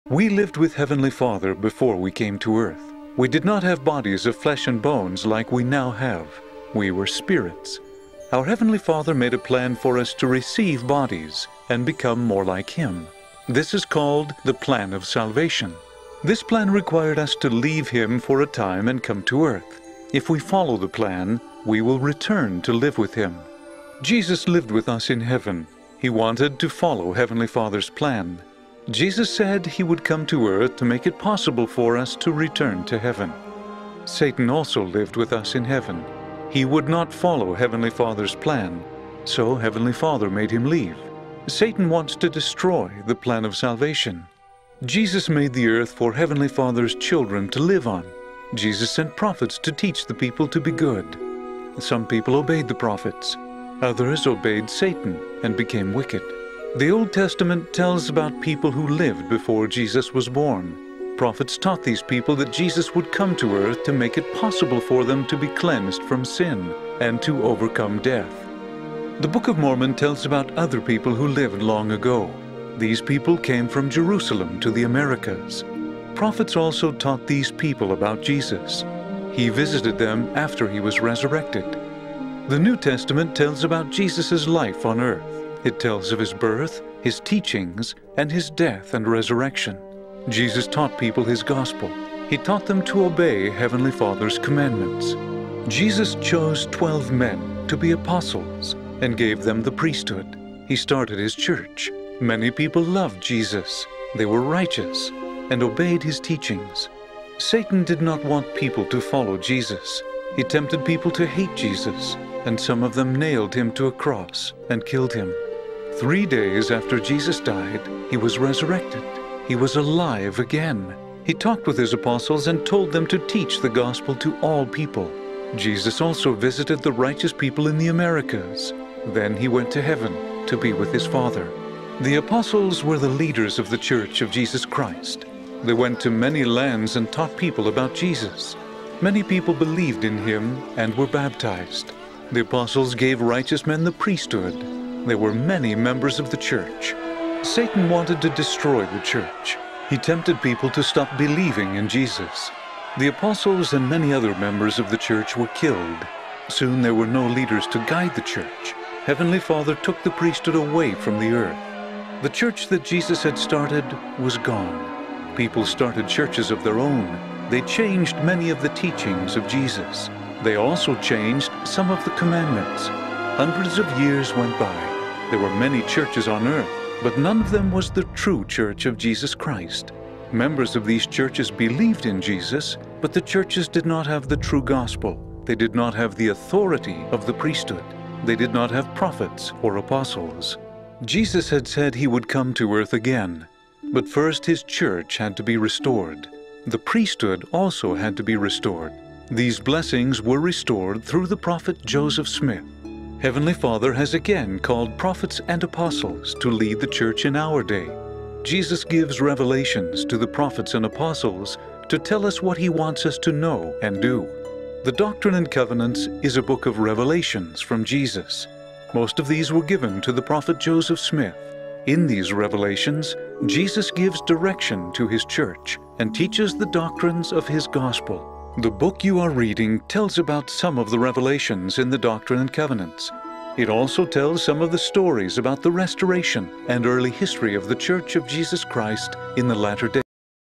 We lived with Heavenly Father before we came to earth. We did not have bodies of flesh and bones like we now have. We were spirits. Our Heavenly Father made a plan for us to receive bodies and become more like Him. This is called the plan of salvation. This plan required us to leave Him for a time and come to earth. If we follow the plan, we will return to live with Him. Jesus lived with us in heaven. He wanted to follow Heavenly Father's plan. Jesus said He would come to earth to make it possible for us to return to heaven. Satan also lived with us in heaven. He would not follow Heavenly Father's plan, so Heavenly Father made him leave. Satan wants to destroy the plan of salvation. Jesus made the earth for Heavenly Father's children to live on. Jesus sent prophets to teach the people to be good. Some people obeyed the prophets. Others obeyed Satan and became wicked. The Old Testament tells about people who lived before Jesus was born. Prophets taught these people that Jesus would come to earth to make it possible for them to be cleansed from sin and to overcome death. The Book of Mormon tells about other people who lived long ago. These people came from Jerusalem to the Americas. Prophets also taught these people about Jesus. He visited them after He was resurrected. The New Testament tells about Jesus' life on earth. It tells of His birth, His teachings, and His death and resurrection. Jesus taught people His gospel. He taught them to obey Heavenly Father's commandments. Jesus chose 12 men to be apostles and gave them the priesthood. He started His church. Many people loved Jesus. They were righteous and obeyed His teachings. Satan did not want people to follow Jesus. He tempted people to hate Jesus, and some of them nailed Him to a cross and killed Him. 3 days after Jesus died, He was resurrected. He was alive again. He talked with His apostles and told them to teach the gospel to all people. Jesus also visited the righteous people in the Americas. Then He went to heaven to be with His Father. The apostles were the leaders of the Church of Jesus Christ. They went to many lands and taught people about Jesus. Many people believed in Him and were baptized. The apostles gave righteous men the priesthood. There were many members of the church. Satan wanted to destroy the church. He tempted people to stop believing in Jesus. The apostles and many other members of the church were killed. Soon there were no leaders to guide the church. Heavenly Father took the priesthood away from the earth. The church that Jesus had started was gone. People started churches of their own. They changed many of the teachings of Jesus. They also changed some of the commandments. Hundreds of years went by. There were many churches on earth, but none of them was the true church of Jesus Christ. Members of these churches believed in Jesus, but the churches did not have the true gospel. They did not have the authority of the priesthood. They did not have prophets or apostles. Jesus had said He would come to earth again, but first His church had to be restored. The priesthood also had to be restored. These blessings were restored through the prophet Joseph Smith. Heavenly Father has again called prophets and apostles to lead the church in our day. Jesus gives revelations to the prophets and apostles to tell us what He wants us to know and do. The Doctrine and Covenants is a book of revelations from Jesus. Most of these were given to the prophet Joseph Smith. In these revelations, Jesus gives direction to His church and teaches the doctrines of His gospel. The book you are reading tells about some of the revelations in the Doctrine and Covenants. It also tells some of the stories about the restoration and early history of the Church of Jesus Christ in the latter days.